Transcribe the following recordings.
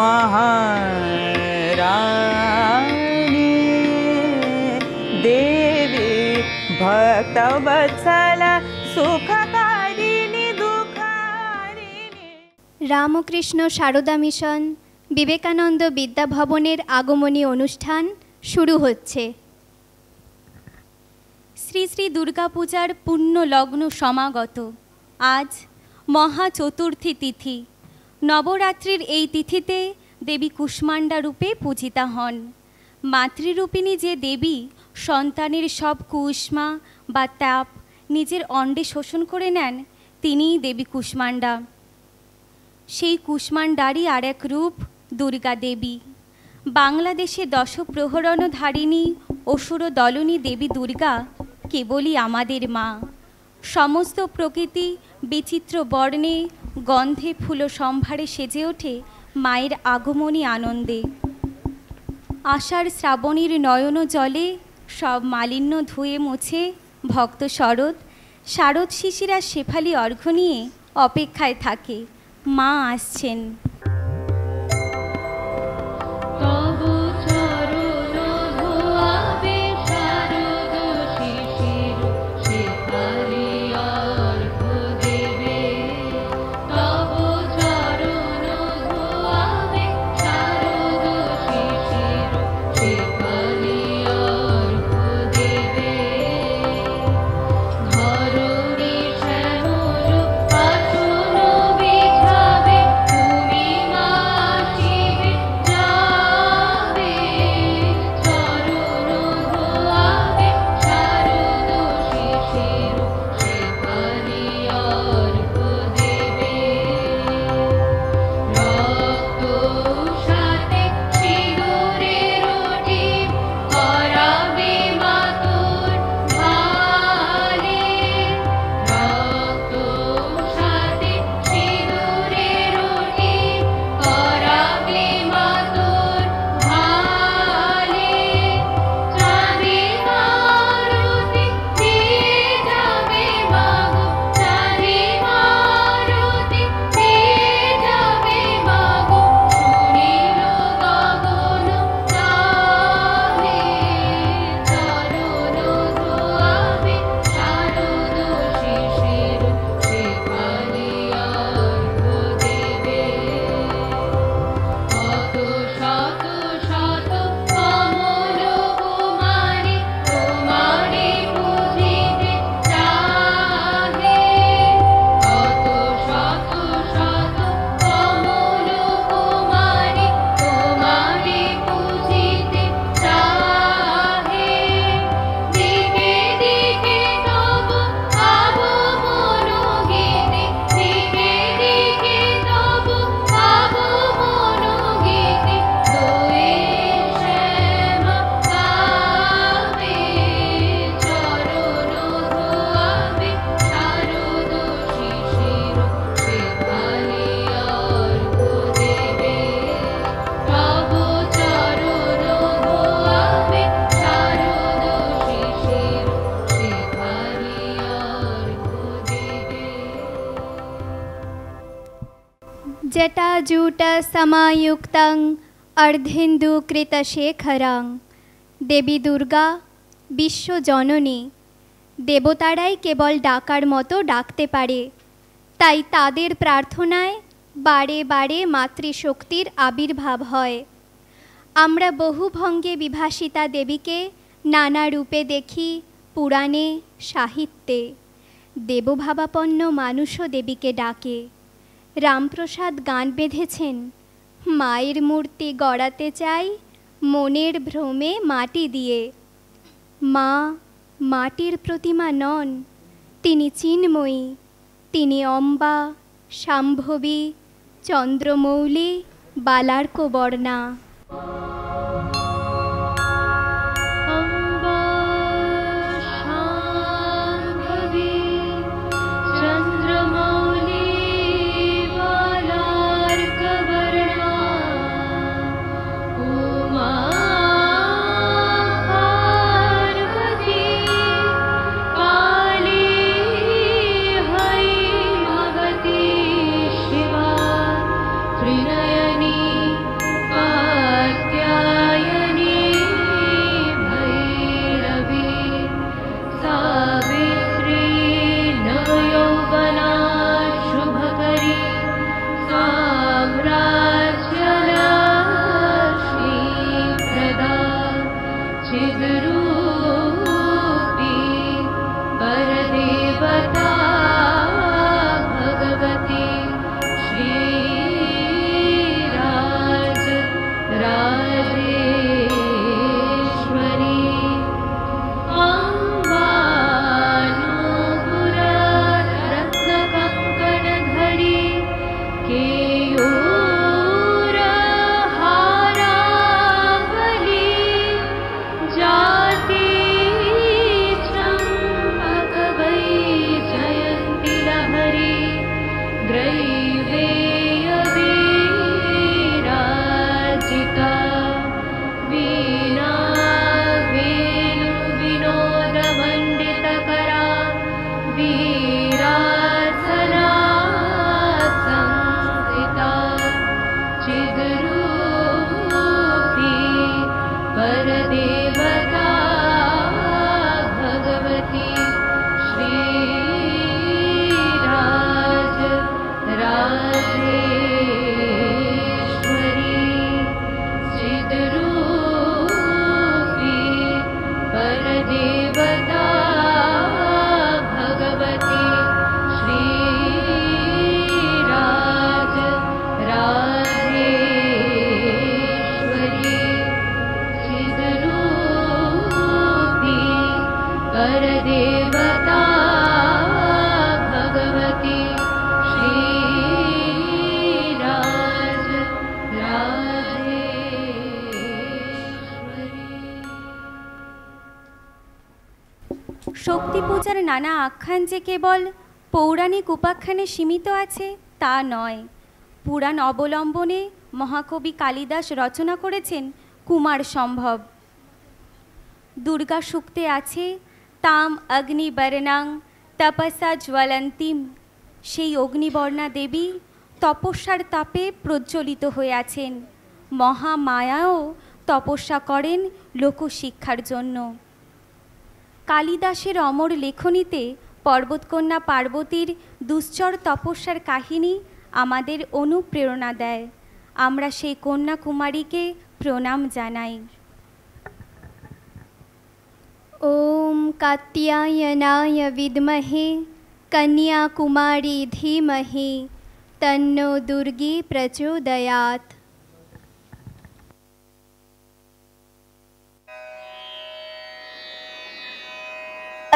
महारानी देवी भक्तवत्सल सुखकारिणी दुःखारिणी। রামকৃষ্ণ সারদা মিশন বিবেকানন্দ বিদ্যাভবনের আগমনী অনুষ্ঠান শুরু হচ্ছে। শ্রী শ্রী দুর্গাপূজার পুণ্য লগ্ন সমাগত। আজ মহা চতুর্থী তিথি। নবরাত্রির এই তিথিতে দেবী কুষ্মাণ্ডা রূপে পূজিতা হন। মাতৃরূপিণী যে দেবী সন্তানের সব কুষ্মা বা তাপ নিজের অণ্ডে শোষণ করে নেন, তিনিই দেবী কুষ্মাণ্ডা। সেই কুষ্মাণ্ডারই আর এক রূপ দুর্গা দেবী। বাংলাদেশে দশপ্রহরণধারিণী অসুর দলনী দেবী দুর্গা কেবলই আমাদের মা। সমস্ত প্রকৃতি বিচিত্র বর্ণে গন্ধে ফুল সম্ভারে সেজে ওঠে মায়ের আগমনী আনন্দে। আষাঢ় শ্রাবণীর নয়ন জলে সব মালিন্য ধুয়ে মুছে ভক্ত শারদ শিশিরা শেফালি অর্ঘ্য নিয়ে অপেক্ষায় থাকে। মা আসছেন। जटाजूटसमायुक्तं अर्धेन्दुकृतशेखरं। দেবী দুর্গা বিশ্বজননী। দেবতারাই কেবল ডাকার মতো ডাকতে পারে, তাই তাদের প্রার্থনায় বারে বারে মাতৃশক্তির আবির্ভাব হয়। আমরা বহু ভঙ্গে বিভাসিতা দেবীকে নানা রূপে দেখি পুরাণে, সাহিত্যে। দেবভাবাপন্ন মানুষও দেবীকে ডাকে। রামপ্রসাদ গান বেঁধেছেন, মায়ের মূর্তি গড়াতে চাই মনের ভ্রমে মাটি দিয়ে। মা মাটির প্রতিমা নন, তিনি চিন্ময়ী। তিনি অম্বা, শাম্ভবী, চন্দ্রমৌলি, বালার্কবর্ণা। त्रिनयनी শক্তি পূজার নানা আখ্যান যে কেবল পৌরাণিক উপাখ্যানে সীমিত আছে তা নয়। পুরাণ অবলম্বনে মহাকবি কালিদাস রচনা করেছেন কুমার সম্ভব। দুর্গা সূক্তে আছে তাম অগ্নিবর্ণাং তপসা জ্বলন্তিম। সেই অগ্নিবর্ণা দেবী তপস্যার তাপে প্রজ্বলিত হয়ে আছেন। মহামায়াও তপস্যা করেন লোকশিক্ষার জন্য। কালিদাসের অমর লেখনীতে পর্বতকন্যা পার্বতীর দুশ্চর তপস্যার কাহিনী আমাদের অনুপ্রেরণা দেয়। আমরা সেই কন্যাকুমারীকে প্রণাম জানাই। ওম কাত্যায়নায় বিদ্মহে কন্যাকুমারী ধীমহি তন্নো দুর্গে প্রচোদয়াৎ।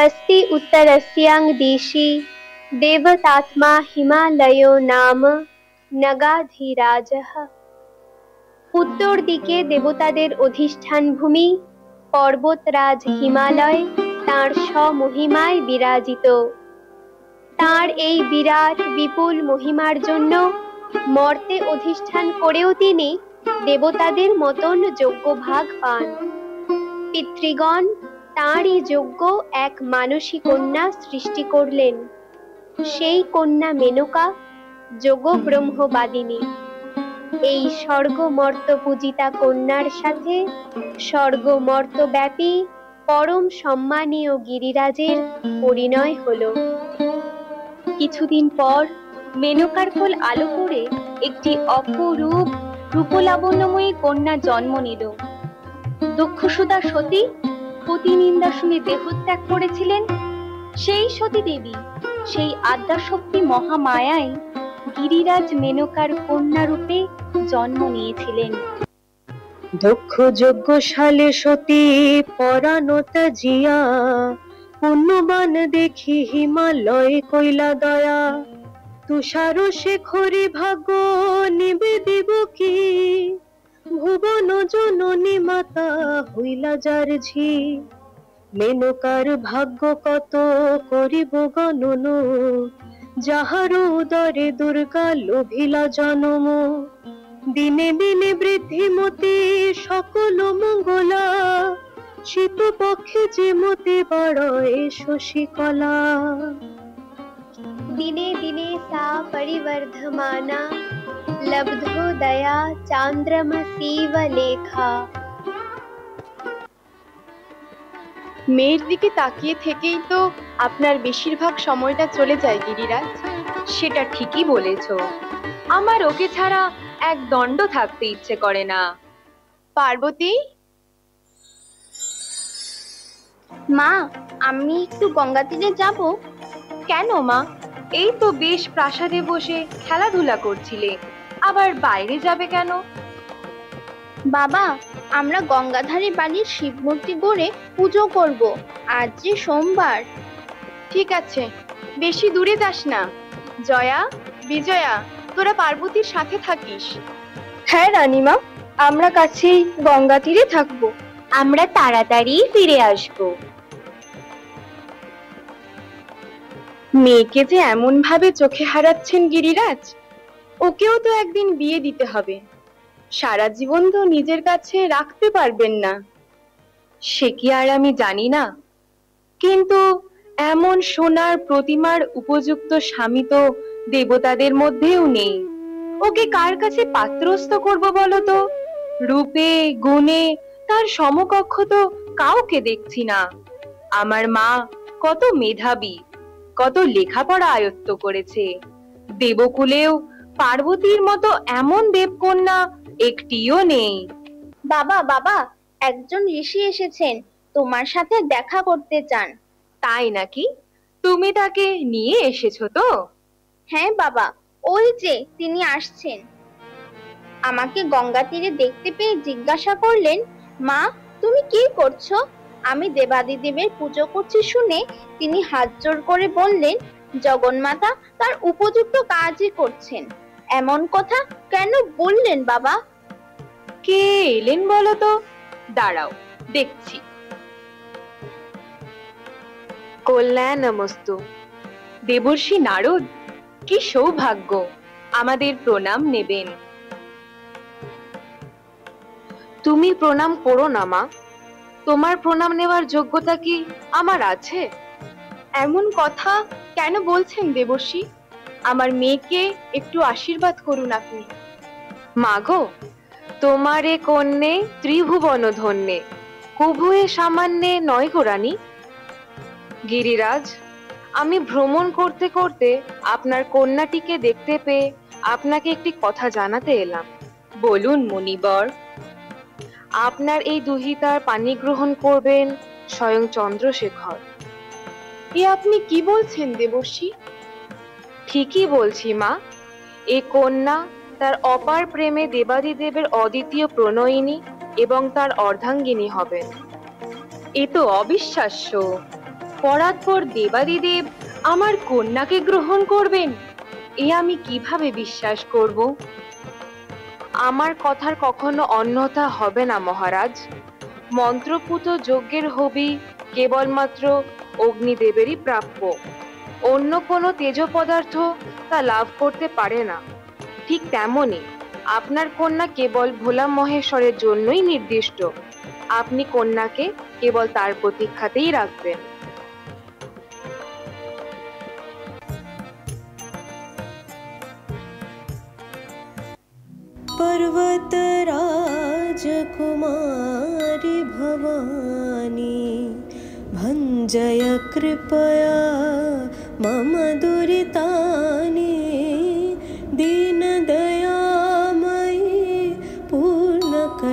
अस्ति उत्तरस्यां दिशि देवतात्मा हिमालयो नाम नगाधिराजः। উত্তর দিকে দেবতাদের অধিষ্ঠান ভূমি পর্বতরাজ হিমালয় তাঁর স্বমহিমায় বিরাজিত। তাঁর এই বিরাট বিপুল মহিমার জন্য মর্তে অধিষ্ঠান করেও তিনি দেবতাদের মতন যোগ্য ভাগ পান। পিতৃগণ তাঁরই যোগ্য এক মানসী কন্যা সৃষ্টি করলেন। সেই কন্যা মেনকা যোগ ব্রহ্মবাদিনী। এই স্বর্গমর্ত পূজিতা কন্যার সাথে স্বর্গমর্তব্যাপী পরম সম্মানীয় গিরিরাজের পরিণয় হলো। কিছুদিন পর মেনকার কোল আলো করে একটি অপরূপ রূপলাবণ্যময়ী কন্যা জন্ম নিল। দুঃখসুদা সতী পতিনিন্দা শুনে দেহত্যাগ করেছিলেন। সেই সতী দেবী, সেই আদ্যাশক্তি মহামায়াই গিরিরাজ মেনকার কন্যা রূপে জন্ম নিয়েছিলেন। দক্ষ যজ্ঞশালে সতী পরাণতা জিয়া পুণ্যবান দেখি হিমালয় কইলা দয়া। তুষার শেখরে ভাগ্য নিবেদিব কি ভুবন জননী মাতা হইলা যার ঝি। মেনকার ভাগ্য কত করিব গণন যাহার উদরে দুর্গা লোভিলা জনম। দিনে দিনে বৃদ্ধিমতি সকল মঙ্গলা শীত পক্ষে যে মতি বাড়য় শশীকলা। দিনে দিনে सा परिवर्धमाना लब्धोदया चांद्रमसीव लेखा। মেয়ের দিকে তাকিয়ে থেকেই তো আপনার বেশিরভাগ সময়টা চলে যায় গিরিরাজ। সেটা ঠিকই বলেছ। আমার ওকে ছাড়া এক দণ্ড থাকতে ইচ্ছে করে না। পার্বতী, মা আমি একটু গঙ্গা তীরে যাব। কেন মা? এই তো বেশ প্রাসাদে বসে খেলাধুলা করছিলে, আবার বাইরে যাবে কেন? বাবা আমরা গঙ্গাধারী বাড়ির শিব মূর্তি গড়ে পুজো করব। আজ যে সোমবার। ঠিক আছে, বেশি দূরে যাস না। জয়া, বিজয়া, তোরা পার্বতীর সাথে থাকিস। হ্যাঁ রানীমা, আমরা কাছেই গঙ্গা তীরে থাকবো। আমরা তাড়াতাড়ি ফিরে আসবো। মেয়েকে যে এমন ভাবে চোখে হারাচ্ছেন গিরিরাজ, ওকেও তো একদিন বিয়ে দিতে হবে। সারা জীবন তো নিজের কাছে রাখতে পারবেন না। সে কি আর আমি জানি না? কিন্তু এমন সোনার প্রতিমার উপযুক্ত স্বামী তো দেবতাদের মধ্যেও নেই। ওকে কার কাছে পাত্রস্থ করব বলো তো? রূপে গুণে তার সমকক্ষ তো কাউকে দেখছি না। আমার মা কত মেধাবী, কত লেখাপড়া আয়ত্ত করেছে। দেবকুলেও পার্বতীর মতো এমন দেবকন্যা একটিও নেই। বাবা বাবা, একজন ঋষি এসেছেন, তোমার সাথে দেখা করতে চান। তাই নাকি? তুমি তাকে নিয়ে এসেছো তো? হ্যাঁ বাবা, ওই যে তিনি আসছেন। আমাকে গঙ্গা তীরে দেখতে পেয়ে জিজ্ঞাসা করলেন, মা তুমি কি করছো? আমি দেবাদিদেবের পুজো করছি শুনে তিনি হাত জোড় করে বললেন, জগন্মাতা তার উপযুক্ত কাজই করছেন। এমন কথা কেন বললেন বাবা? কে এলেন বলো তো? দাঁড়াও দেখছি। কল্যাণমস্তু। দেবর্ষি নারদ, কি সৌভাগ্য! আমাদের প্রণাম নেবেন। তুমি প্রণাম করো না মা, তোমার প্রণাম নেওয়ার যোগ্যতা কি আমার আছে? এমন কথা কেন বলছেন দেবর্ষি? আমার মেয়েকে একটু আশীর্বাদ করুন আপনি। মাগো, তোমারে কন্যে ত্রিভুবন ধন্যে, কুভুয়ে সামান্যে নয় গো রানী। গিরিরাজ, আমি ভ্রমণ করতে করতে আপনার কন্যাটিকে দেখতে পেয়ে আপনাকে একটি কথা জানাতে এলাম। বলুন মুনিবর। আপনার এই দুহিতার পানি গ্রহণ করবেন স্বয়ং চন্দ্রশেখর। এ আপনি কি বলছেন দেবর্ষি? ঠিকই বলছি মা, এই কন্যা তার অপার প্রেমে দেবাদিদেবের অদ্বিতীয় প্রণয়িনী এবং তার অর্ধাঙ্গিনী হবেন। এ তো অবিশ্বাস্য। পরাৎপর দেবাদিদেব আমার কন্যাকে গ্রহণ করবেন, এ আমি কিভাবে বিশ্বাস করব? আমার কথার কখনো অন্যথা হবে না মহারাজ। মন্ত্রপুত যজ্ঞের হবি কেবলমাত্র অগ্নিদেবেরই প্রাপ্য, অন্য কোনো তেজ পদার্থ তা লাভ করতে পারে না। ঠিক তেমনি আপনার কন্যা কেবল ভোলা মহেশ্বরের জন্যই নির্দিষ্ট। আপনি কন্যাকে কেবল তার প্রতীক্ষাতেই রাখবেন। पर्वतराजकुमारी भवानी भञ्जय कृपया मम दुरितानि दीनदयामयी पूर्णकटाक्षी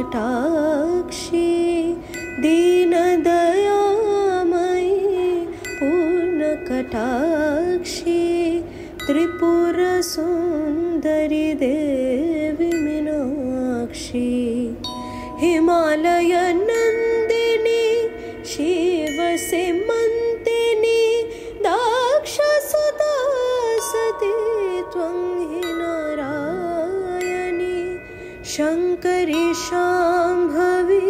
दीनदयामयी पूर्णकटाक्षी त्रिपुरसुन्दरी देवी मीनाक्षी हिमालय नन्दिनी शिवसीमन्तिनी दाक्षसुता सती त्वं हि नारायणी शङ्करी शाम्भवी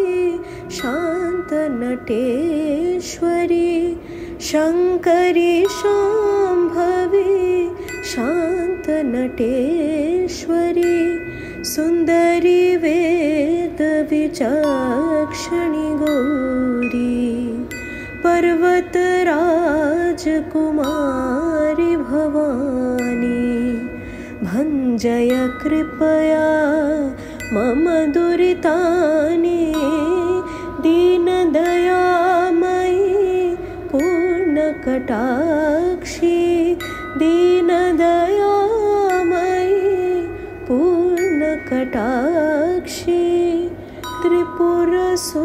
शान्तनटेश्वरी शङ्करी शाम्भवी शान्तनटेश्वरी सुन्दरी वेदविचक्षणी गौरी पर्वतराजकुमारी भवानी भञ्जय कृपया मम दुरितानि दीनदयामयी पूर्णकटाक्षी दीनदयामयी पूर्णकटाक्षी त्रिपुरसुन्दरी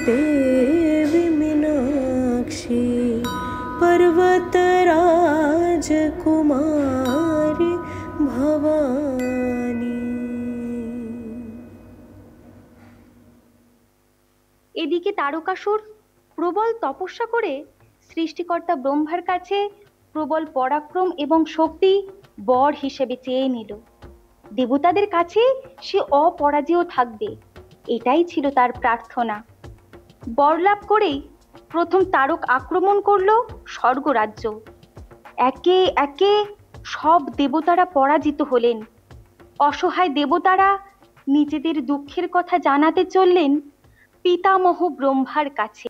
देवी मीनाक्षी पर्वतराजकुमारी भवानी। এদিকে তারকাসুর প্রবল তপস্যা করে সৃষ্টিকর্তা ব্রহ্মার কাছে প্রবল পরাক্রম এবং শক্তি বর হিসেবে চেয়ে নিল। দেবতাদের কাছে সে অপরাজেয় থাকবে, এটাই ছিল তার প্রার্থনা। বর লাভ করেই প্রথম তারক আক্রমণ করলো স্বর্গরাজ্য। একে একে সব দেবতারা পরাজিত হলেন। অসহায় দেবতারা নিজেদের দুঃখের কথা জানাতে চললেন পিতামহ ব্রহ্মার কাছে।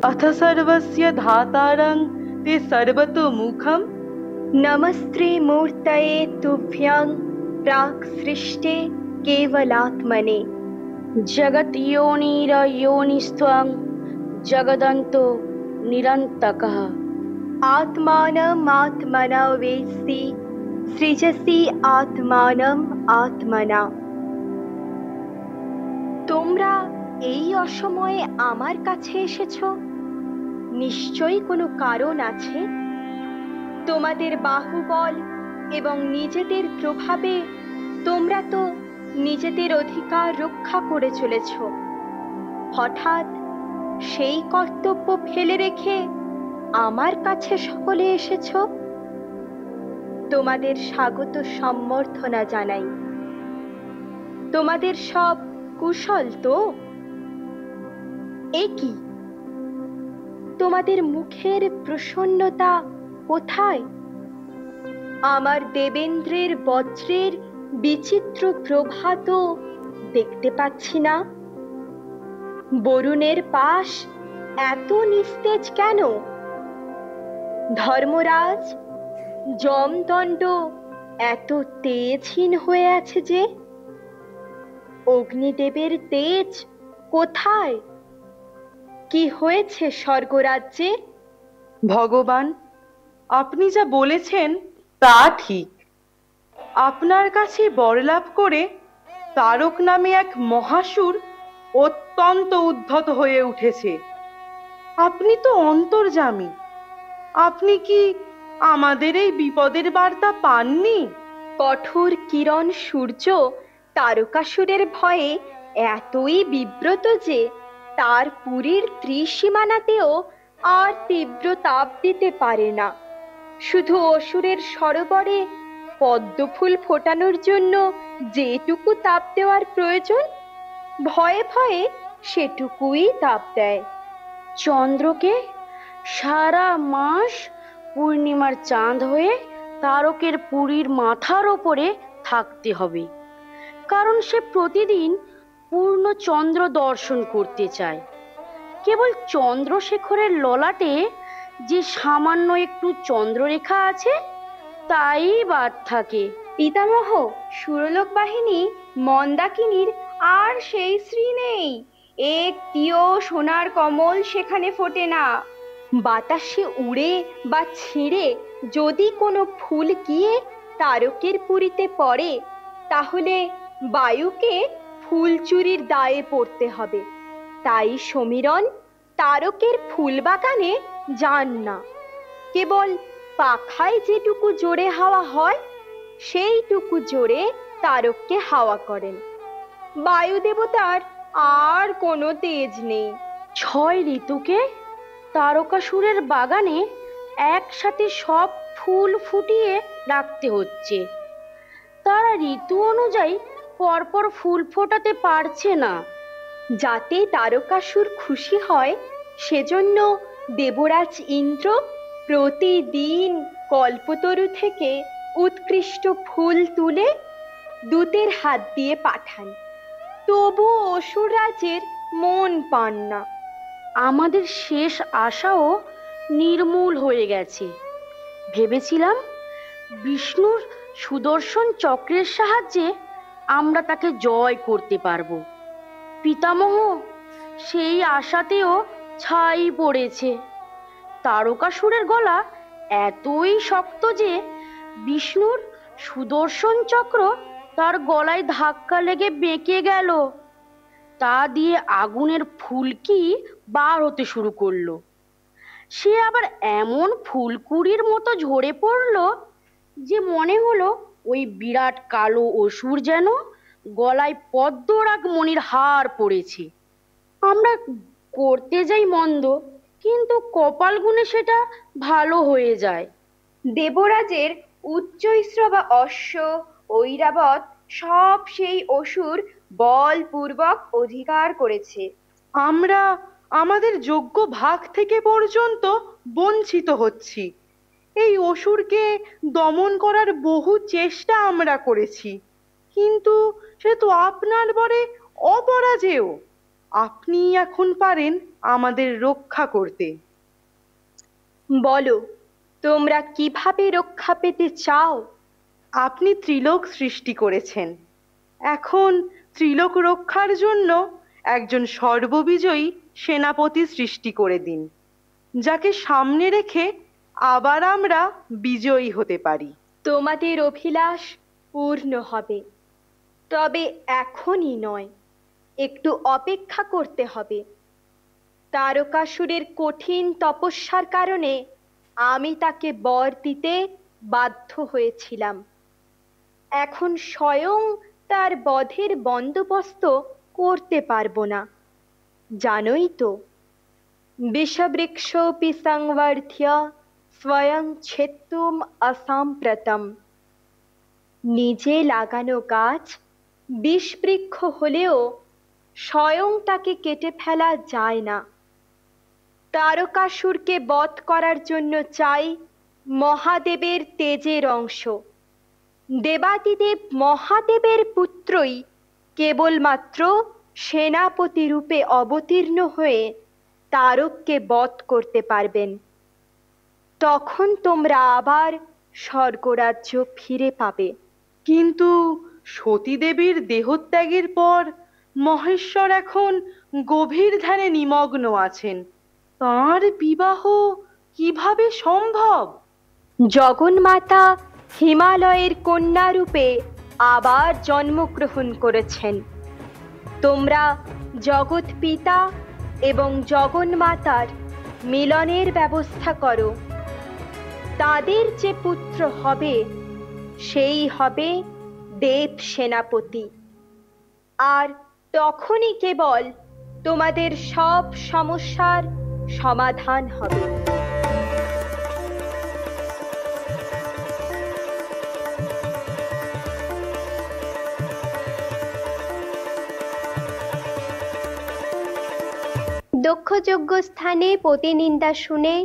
अथ सर्वस्य धातारं ते सर्वतोमुखं नमस्ते मूर्तये तुभ्यं प्राक् सृष्टे केवलात्मने जगत योनिरयोनिस्त्वं जगदन्तो निरन्तकः आत्मानमात्मना वेत्सि सृजसि आत्मानम् आत्मना। তোমরা এই অসময়ে আমার কাছে এসেছো, নিশ্চয়ই কোনো কারণ আছে। তোমাদের বাহুবল এবং নিজেদের প্রভাবে তোমরা তো নিজেদের অধিকার রক্ষা করে চলেছ। হঠাৎ সেই কর্তব্য ফেলে রেখে আমার কাছে সকলে এসেছো। তোমাদের স্বাগত সম্বর্ধনা জানাই। তোমাদের সব কুশল তো? এ কি, তোমাদের মুখের প্রসন্নতা কোথায়? আমার দেবেন্দ্রের বজ্রের বিচিত্র প্রভা তো দেখতে পাচ্ছি না। বরুণের পাশ এত নিস্তেজ কেন? ধর্মরাজ, যমদণ্ড এত তেজহীন হয়ে আছে যে? অগ্নিদেবের তেজ কোথায়? কি হয়েছে স্বর্গরাজ্যে? ভগবান, আপনি যা বলেছেন তা ঠিক। আপনার কাছে বরলাভ করে তারক নামে এক মহাসুর অত্যন্ত উদ্ধত হয়ে উঠেছে। আপনি তো অন্তর্যামী, আপনি কি আমাদের এই বিপদের বার্তা পাননি? কঠোর কিরণ সূর্য তারকাসুরের ভয়ে এতই বিব্রত যে তার পুরীর ত্রিসীমানাতেও আর তীব্র তাপ দিতে পারে না। শুধু অসুরের সরোবরে পদ্মফুল ফোটানোর জন্য যেটুকু তাপ দেওয়ার প্রয়োজন, ভয়ে ভয়ে সেটুকুই তাপ দেয়। চন্দ্রকে সারা মাস পূর্ণিমার চাঁদ হয়ে তারকের পুরীর মাথার ওপরে থাকতে হবে, কারণ সে প্রতিদিন পূর্ণ চন্দ্র দর্শন করতে চায়। কেবল চন্দ্রশেখরের ললাটে যে সামান্য একটু চন্দ্ররেখা আছে তাই বাদ থাকে। পিতামহ, সুরলোক বাহিনী মন্দাকিনীর আর সেই শ্রী নেই। একটিও সোনার কমল সেখানে ফোটে না। বাতাসে উড়ে বা ছিঁড়ে যদি কোনো ফুল গিয়ে তারকের পুরীতে পড়ে, তাহলে বায়ুকে ফুল চুরির দায়ে পড়তে হবে। তাই সমীরণ তারকের ফুল বাগানে যান না। কেবল পাখায় যেটুকু জোরে হাওয়া হয় সেইটুকু জোরে তারককে হাওয়া করেন। বায়ু দেবতার আর কোনো তেজ নেই। 6 ঋতুকে তারকাসুরের বাগানে একসাথে সব ফুল ফুটিয়ে রাখতে হচ্ছে। তারা ঋতু অনুযায়ী পরপর ফুল ফোটাতে পারছে না। যাতে তারকাসুর খুশি হয় সেজন্য দেবরাজ ইন্দ্র প্রতিদিন কল্পতরু থেকে উৎকৃষ্ট ফুল তুলে দূতের হাত দিয়ে পাঠান। তবু অসুর রাজের মন পান না। আমাদের শেষ আশাও নির্মূল হয়ে গেছে। ভেবেছিলাম বিষ্ণুর সুদর্শন চক্রের সাহায্যে আমরা তাকে জয় করতে পারবো। পিতামহ, সেই আশাতেও ছাই পড়েছে। তারকাসুরের গলা এতই শক্ত যে বিষ্ণুর সুদর্শন চক্র তার গলায় ধাক্কা লেগে বেঁকে গেল। তা দিয়ে আগুনের ফুলকি বার হতে শুরু করলো। সে আবার এমন ফুলকুড়ির মতো ঝরে পড়লো যে মনে হলো ওই বিরাট কালো অসুর যেন গলায় পদ্মরাগ মণির হার পড়েছে। আমরা করতে যাই মন্দ, কিন্তু কপাল গুণে সেটা ভালো হয়ে যায়। দেবরাজের উচ্চৈশ্রবা অশ্ব, ঐরাবত সব সেই অসুর বলপূর্বক অধিকার করেছে। আমরা আমাদের যোগ্য ভাগ থেকে পর্যন্ত বঞ্চিত হচ্ছি। এই অসুরকে দমন করার বহু চেষ্টা আমরা করেছি, কিন্তু সে তো আপনার বরে অপরাজেয়। আপনি এখন পারেন আমাদের রক্ষা করতে। বলো, তোমরা কিভাবে রক্ষা পেতে চাও? আপনি ত্রিলোক সৃষ্টি করেছেন, এখন ত্রিলোক রক্ষার জন্য একজন সর্ববিজয়ী সেনাপতি সৃষ্টি করে দিন, যাকে সামনে রেখে আবার আমরা বিজয়ী হতে পারি। তোমাদের অভিলাষ পূর্ণ হবে, তবে এখনই নয়, একটু অপেক্ষা করতে হবে। তারকাসুরের কঠিন তপস্যার কারণে আমি তাকে বর দিতে বাধ্য হয়েছিলাম। এখন স্বয়ং তার বধের বন্দোবস্ত করতে পারবো না। জানোই তো, বিষবৃক্ষোপি সংবর্ধ্য স্বয়ং ছেত্তুম অসাম্প্রতম। নিজে লাগানো গাছ বিষবৃক্ষ হলেও স্বয়ং তাকে কেটে ফেলা যায় না। তারকাসুরকে বধ করার জন্য চাই মহাদেবের তেজের অংশ। দেবাদিদেব মহাদেবের পুত্রই কেবলমাত্র সেনাপতি রূপে অবতীর্ণ হয়ে তারককে বধ করতে পারবেন। তখন তোমরা আবার স্বর্গরাজ্য ফিরে পাবে। কিন্তু সতীদেবীর দেহত্যাগের পর মহেশ্বর এখন গভীর ধ্যানে নিমগ্ন আছেন, তাঁর বিবাহ কিভাবে সম্ভব? জগন্মাতা হিমালয়ের কন্যা রূপে আবার জন্মগ্রহণ করেছেন। তোমরা জগৎ পিতা এবং জগন্মাতার মিলনের ব্যবস্থা করো। তাদের যে পুত্র হবে সেই হবে দেব সেনাপতি। আর তখনই কেবল তোমাদের সব সমস্যার সমাধান হবে। দক্ষযজ্ঞ স্থানে পতিনিন্দা শুনে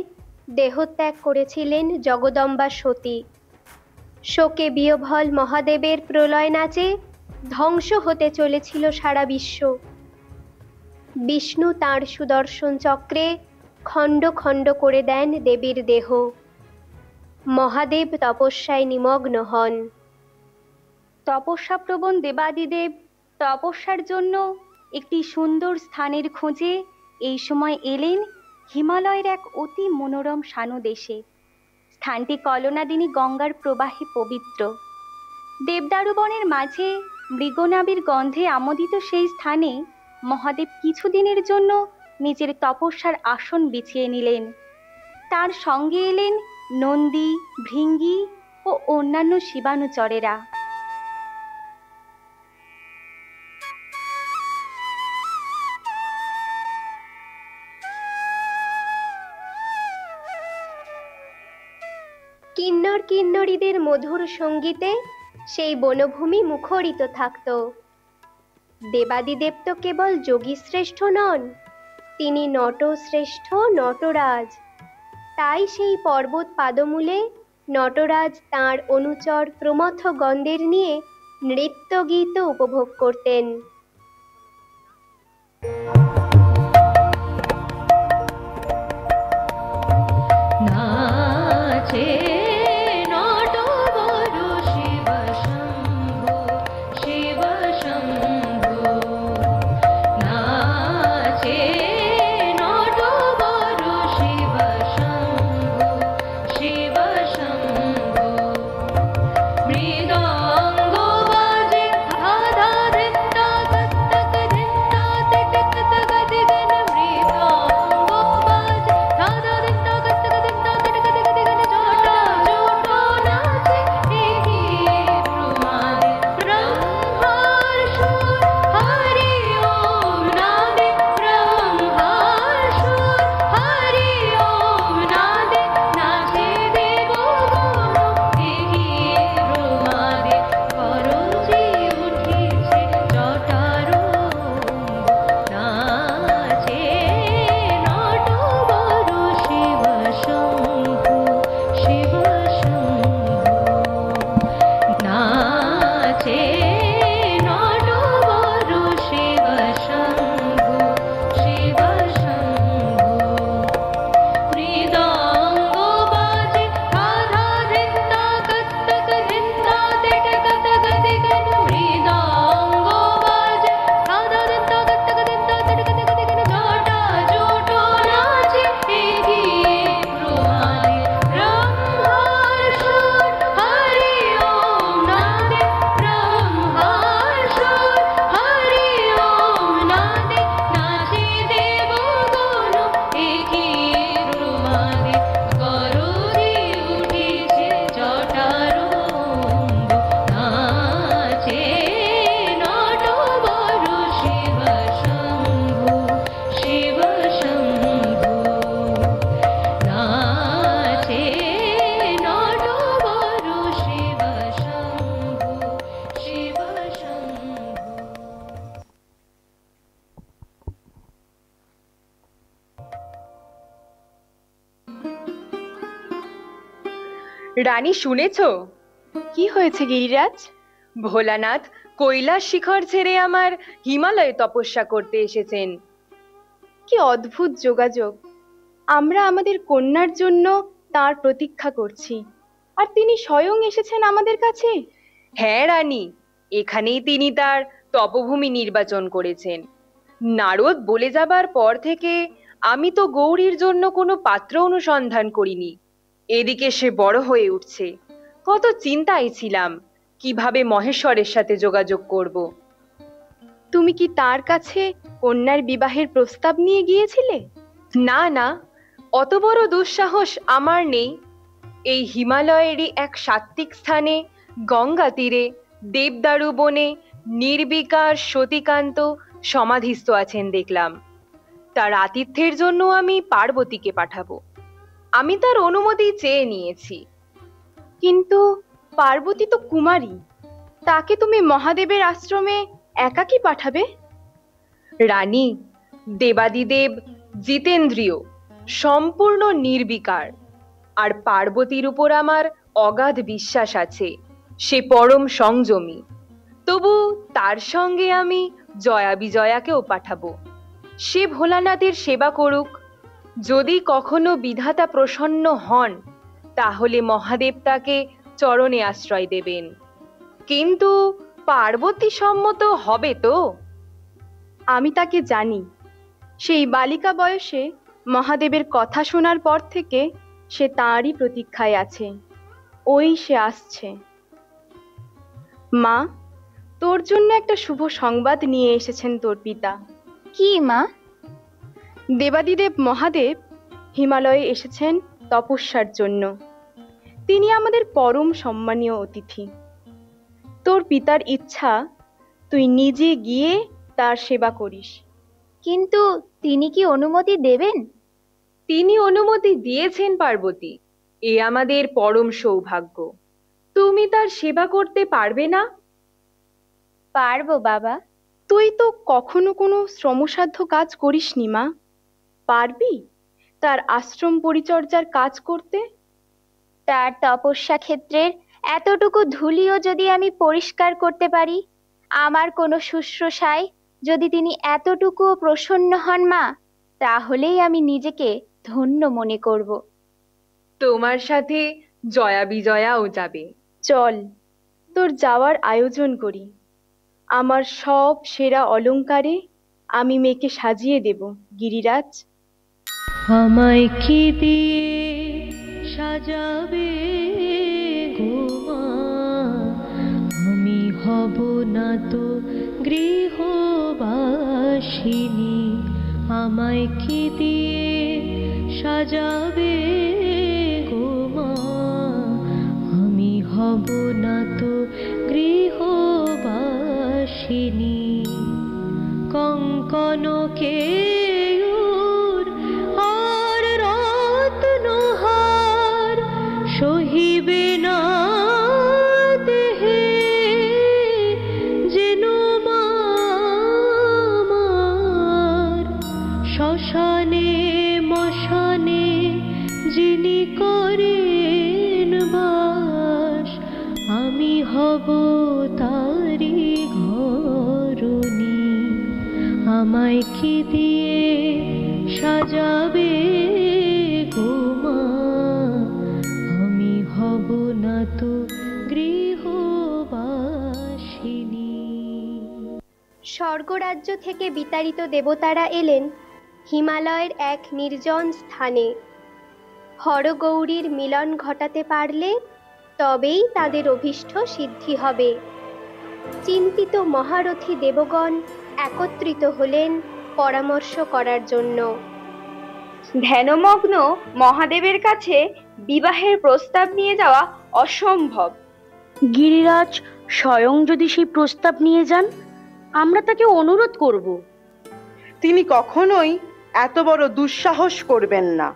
দেহত্যাগ করেছিলেন জগদম্বা সতী। শোকে বিহ্বল মহাদেবের প্রলয় নাচে ধ্বংস হতে চলেছিল সারা বিশ্ব। বিষ্ণু তাঁর সুদর্শন চক্রে খণ্ড খণ্ড করে দেন দেবীর দেহ। মহাদেব তপস্যায় নিমগ্ন হন। তপস্যাপ্রবণ দেবাদিদেব তপস্যার জন্য একটি সুন্দর স্থানের খোঁজে এই সময় এলেন হিমালয়ের এক অতি মনোরম শানু দেশে। স্থানটি কলনাদিনী গঙ্গার প্রবাহে পবিত্র। দেবদারু বনের মাঝে মৃগনাবির গন্ধে আমোদিত সেই স্থানে মহাদেব কিছুদিনের জন্য নিজের তপস্যার আসন বিছিয়ে নিলেন। তার সঙ্গে এলেন নন্দী, ভৃঙ্গি ও অন্যান্য শিবানুচরেরা। কিন্নর কিন্নরীদের মধুর সঙ্গীতে সেই বনভূমি মুখরিত থাকত। দেবাদিদেব তো কেবল যোগী শ্রেষ্ঠ নন, তিনি নটশ্রেষ্ঠ নটরাজ। তাই সেই পর্বত পাদমূলে নটরাজ তাঁর অনুচর প্রমথ গন্ধের নিয়ে নৃত্য গীত উপভোগ করতেন। রানী শুনেছো? কি হয়েছে গিরিরাজ? ভোলানাথ কৈলাস শিখর ছেড়ে আমার হিমালয়ে তপস্যা করতে এসেছেন। কি অদ্ভুত যোগাযোগ! আমরা আমাদের কন্যার জন্য তার প্রতীক্ষা করছি, আর তিনি স্বয়ং এসেছেন আমাদের কাছে। হ্যাঁ রানী, এখানেই তিনি তার তপভূমি নির্বাচন করেছেন। নারদ বলে যাবার পর থেকে আমি তো গৌরীর জন্য কোনো পাত্র অনুসন্ধান করিনি। এদিকে সে বড় হয়ে উঠছে, কত চিন্তায় ছিলাম কিভাবে মহেশ্বরের সাথে যোগাযোগ করব। তুমি কি তার কাছে কন্যার বিবাহের প্রস্তাব নিয়ে গিয়েছিলে? না না, অত বড় দুঃসাহস আমার নেই। এই হিমালয়েরই এক সাত্ত্বিক স্থানে গঙ্গা তীরে দেবদারু বনে নির্বিকার সতীকান্ত সমাধিস্থ আছেন দেখলাম। তার আতিথ্যের জন্য আমি পার্বতীকে পাঠাবো। আমি তার অনুমতি চেয়ে নিয়েছি। কিন্তু পার্বতী তো কুমারী, তাকে তুমি মহাদেবের আশ্রমে একাকী পাঠাবে? রানী, দেবাদিদেব জিতেন্দ্রিয়, সম্পূর্ণ নির্বিকার, আর পার্বতীর উপর আমার অগাধ বিশ্বাস আছে। সে পরম সংযমী। তবু তার সঙ্গে আমি জয়া বিজয়াকেও পাঠাবো। সে ভোলানাথের সেবা করুক। যদি কখনো বিধাতা প্রসন্ন হন, তাহলে মহাদেব তাকে চরণে আশ্রয় দেবেন। কিন্তু পার্বতী সম্মত হবে তো? আমি তাকে জানি। সেই বালিকা বয়সে মহাদেবের কথা শোনার পর থেকে সে তাঁরই প্রতীক্ষায় আছে। ওই সে আসছে। মা, তোর জন্য একটা শুভ সংবাদ নিয়ে এসেছেন তোর পিতা। কি মা? দেবাদিদেব মহাদেব হিমালয়ে এসেছেন তপস্যার জন্য। তিনি আমাদের পরম সম্মানীয় অতিথি। তোর পিতার ইচ্ছা তুই নিজে গিয়ে তার সেবা করিস। কিন্তু তিনি কি অনুমতি দেবেন? তিনি অনুমতি দিয়েছেন পার্বতী। এ আমাদের পরম সৌভাগ্য। তুমি তার সেবা করতে পারবে না? পারবো বাবা। তুই তো কখনো কোনো শ্রমসাধ্য কাজ করিসনি মা, পারবি তার আশ্রম পরিচর্যার কাজ করতে? তার তপস্যা ক্ষেত্রের এতটুকু ধুলিও যদি আমি পরিষ্কার করতে পারি, আমার কোনো শুশ্রূষায় যদি তিনি এতটুকু প্রসন্ন হন মা, তাহলেই আমি নিজেকে ধন্য মনে করব। তোমার সাথে জয়া বিজয়াও যাবে। চল, তোর যাওয়ার আয়োজন করি। আমার সব সেরা অলংকারে আমি মেয়েকে সাজিয়ে দেব গিরিরাজ। আমায় কি দিয়ে সাজাবে গো মা? আমি হব না তো গৃহবাসিনী। আমায় কি দিয়ে সাজাবে গো মা? আমি হব না তো গৃহবাসিনী। কঙ্কন কেয়ূর আর রত্নহার সহিবে না দেহে, যেন মা আমার শ্মশানে মশানে যিনি করেন বাস, আমি হব তারি ঘরণী। আমায় কি দিয়ে সাজাবে গো মা? আমি হব না তো গৃহবাসিনী। স্বর্গরাজ্য থেকে বিতাড়িত দেবতারা এলেন হিমালয়ের এক নির্জন স্থানে। হরগৌরীর মিলন ঘটাতে পারলে তবেই তাদের অভীষ্ট সিদ্ধি হবে। চিন্তিত মহারথী দেবগণ একত্রিত হলেন পরামর্শ করার জন্য। ধ্যানমগ্ন মহাদেবের কাছে বিবাহের প্রস্তাব নিয়ে যাওয়া অসম্ভব। গিরিরাজ স্বয়ং যদি সেই প্রস্তাব নিয়ে যান, আমরা তাকে অনুরোধ করব। তিনি কখনোই এত বড় দুঃসাহস করবেন না।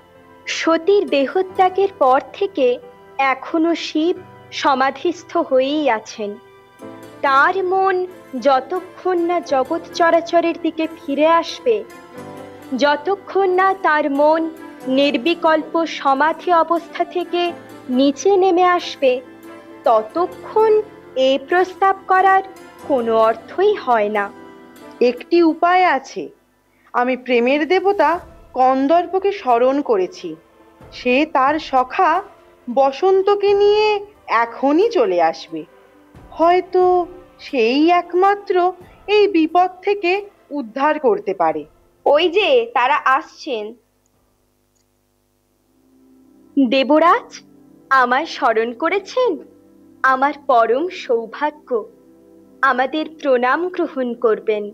সতীর দেহত্যাগের পর থেকে এখনো শিব সমাধিস্থ হয়েই আছেন। তার মন যতক্ষণ না জগৎ চরাচরের দিকে ফিরে আসবে, যতক্ষণ না তার মন নির্বিকল্প সমাধি অবস্থা থেকে নিচে নেমে আসবে, ততক্ষণ এই প্রস্তাব করার কোনো অর্থই হয় না। একটি উপায় আছে। আমি প্রেমের দেবতা কন্দর্পকে স্মরণ করেছি। সে তার সখা বসন্তকে নিয়ে এখনই চলে আসবে। হয়তো সেই একমাত্র এই বিপদ থেকে উদ্ধার করতে পারে। ওই যে তারা আসছেন। দেবরাজ, আমায় স্মরণ করেছেন? আমার পরম সৌভাগ্য। আমাদের প্রণাম গ্রহণ করবেন।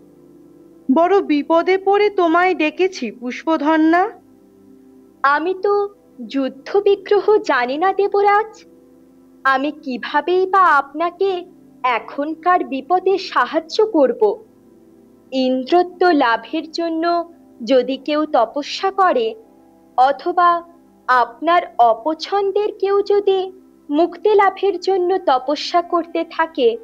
বড় বিপদে পড়ে তোমায় ডেকেছি পুষ্পধন্যা। আমি তো যুদ্ধ বিগ্রহ জানি না দেবরাজ। আমি কিভাবেই বা আপনাকে এখনকার বিপদে সাহায্য করব? ইন্দ্রত্ব লাভের জন্য যদি কেউ তপস্যা করে, অথবা আপনার অপছন্দের কেউ যদি মুক্তি লাভের জন্য তপস্যা করতে থাকে,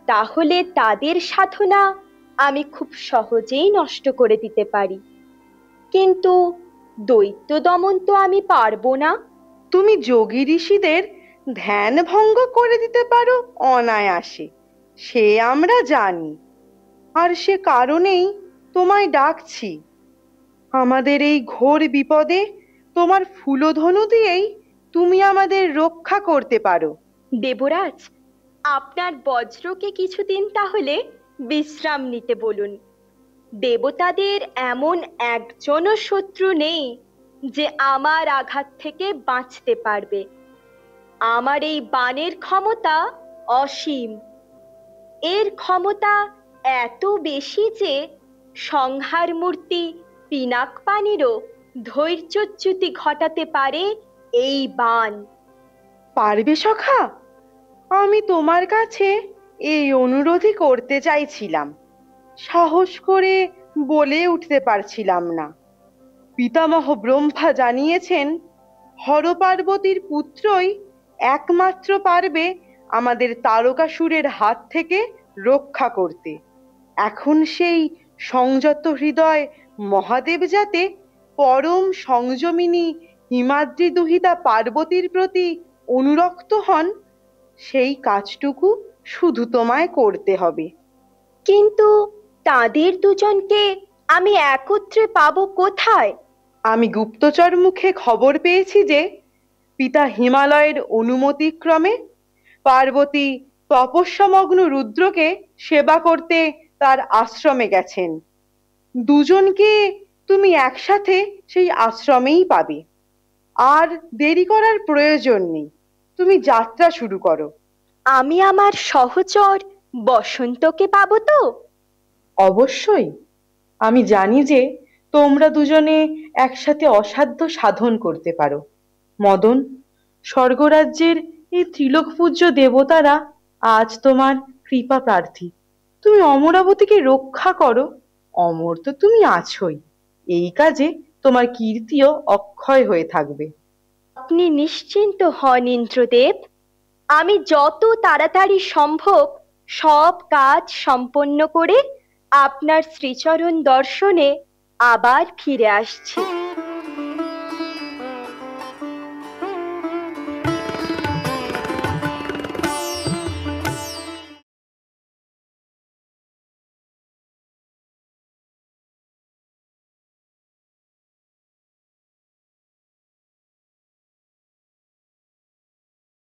তাহলে তাদের সাধনা আমি খুব সহজেই নষ্ট করে দিতে পারি। কিন্তু দৈত্য দমন তো আমি পারবো না। তুমি যোগী ঋষিদের ধ্যান ভঙ্গ করে দিতে পারো অনায়াসে, সে আমরা জানি। আর সে কারণেই তোমায় ডাকছি। আমাদের এই ঘোর বিপদে তোমার ফুলধনু দিয়েই তুমি আমাদের রক্ষা করতে পারো। দেবরাজ, আপনার বজ্রকে কিছুদিন তাহলে বিশ্রাম নিতে বলুন। দেবতাদের এমন একজনও শত্রু নেই যে আমার আঘাত থেকে বাঁচতে পারবে। আমার এই বাণের ক্ষমতা অসীম। এর ক্ষমতা এত বেশি যে সংহার মূর্তি পিনাকপাণিরও ধৈর্যচ্যুতি ঘটাতে পারে এই বাণ। পারবে সখা? আমি তোমার কাছে এই অনুরোধই করতে চাইছিলাম, সাহস করে বলে উঠতে পারছিলাম না। পিতামহ ব্রহ্মা জানিয়েছেন, হর পার্বতীর পুত্রই একমাত্র পারবে আমাদের তারকাসুরের হাত থেকে রক্ষা করতে। এখন সেই সংযত হৃদয় মহাদেব যাতে পরম সংযমিনী হিমাদ্রি দুহিতা পার্বতীর প্রতি অনুরক্ত হন, সেই কাজটুকু শুধু তোমায় করতে হবে। কিন্তু তাদের দুজনকে আমি একত্রে পাবো কোথায়? আমি গুপ্তচর মুখে খবর পেয়েছি যে পিতা হিমালয়ের অনুমতিক্রমে পার্বতী তপস্যামগ্ন রুদ্রকে সেবা করতে তার আশ্রমে গেছেন। দুজনকে তুমি একসাথে সেই আশ্রমেই পাবে। আর দেরি করার প্রয়োজন নেই, তুমি যাত্রা শুরু করো। আমি আমার সহচর বসন্তকে পাবো তো? অবশ্যই। আমি জানি যে তোমরা দুজনে একসাথে অসাধ্য সাধন করতে পারো। মদন, স্বর্গরাজ্যের এই ত্রিলোক পূজ্য দেবতারা আজ তোমার কৃপা প্রার্থী। তুমি অমরাবতীকে রক্ষা করো। অমর তো তুমি আছোই, এই কাজে তোমার কীর্তিও অক্ষয় হয়ে থাকবে। আপনি নিশ্চিন্ত হন ইন্দ্রদেব। আমি যত তাড়াতাড়ি সম্ভব সব কাজ সম্পন্ন করে আপনার শ্রীচরণ দর্শনে আবার ফিরে আসছি।